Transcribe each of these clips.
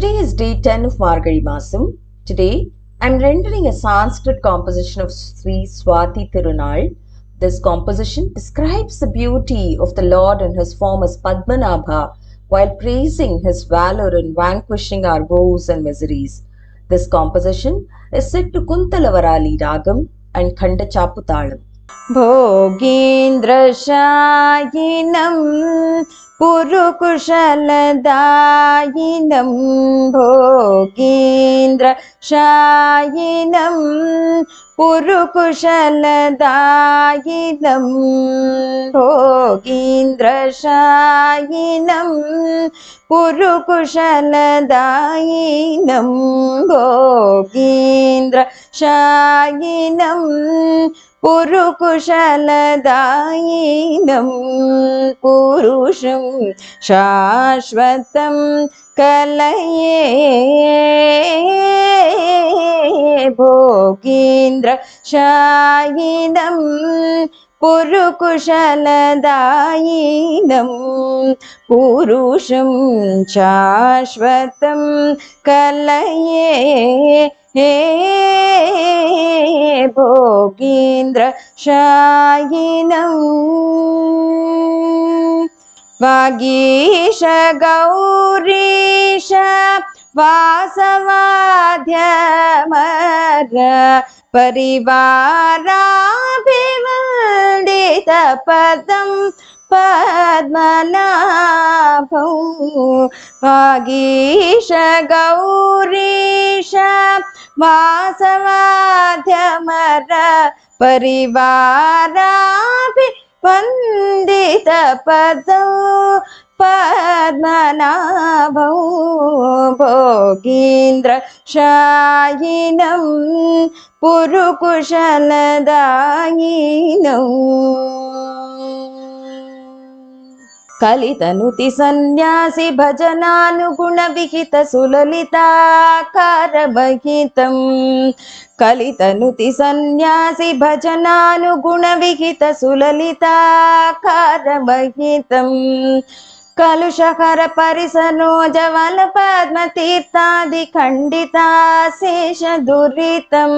Today is day 10 of Margari Masam. Today, I am rendering a Sanskrit composition of Sri Swati Tirunal. This composition describes the beauty of the Lord in his form as Padmanabha while praising his valor in vanquishing our woes and miseries. This composition is set to Kuntalavarali Ragam and Khanda Chaputalam. भोगीन्द्रशायिनं पुरुकुशलदायिनं भोगीन्द्रशायिनं पुरुकुशलदायिनं भोगीन्द्रशायिनं पुरुकुशलदायिनं भोगीन्द्रशायिनं पुरुकुशलदायिनं पुरुषं शाश्वतं कलये भोगीन्द्रशायिनं पुरुकुशलदायिनं पुरुषं शाश्वतं कलये भोगीन्द्रशायिनं वागीश गौरीश वासवाद्यमर परिवाराभिवन्दितपदं पद्मनाभं वागीश गौरीश वासवाद्यमर परिवाराभिवन्दितपदं पद्मनाभं भोगीन्द्रशायिनं पुरुकुशलदायिनं कलितनुति सन्न्यासि भजनानुगुणविहित सुललिताकारमहितं कलितनुति सन्न्यासि भजनानुगुणविहित सुललिताकारमहितं कलुषहर परिसरोज वनपद्मतीर्थादिखण्डिताशेषदुरितं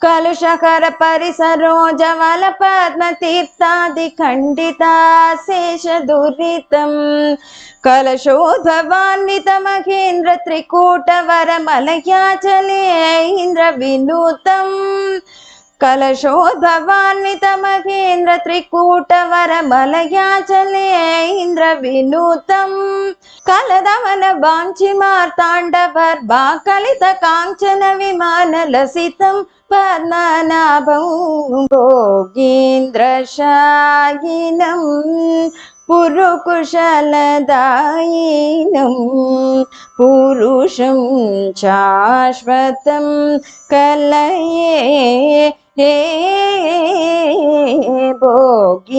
कलुषकर परिसरोज वनपद्मतीर्थादिखण्डिताशेषदुरितं कलशोद्भवान्वितमहेन्द्र त्रिकूटवरमलयाचलेन्द्रविनुतं कलशोद्भवान्वितमहेन्द्र त्रिकूटवरमलयाचलेन्द्रविनुतं कलदमन वाञ्छिमार्ताण्डवर्भा कलितकाञ्चन विमानलसितं पद्मनाभं भोगीन्द्रशायिनं पुरुकुशलदायिनं पुरुषं शाश्वतं कलये भोगीन्द्रशायिनं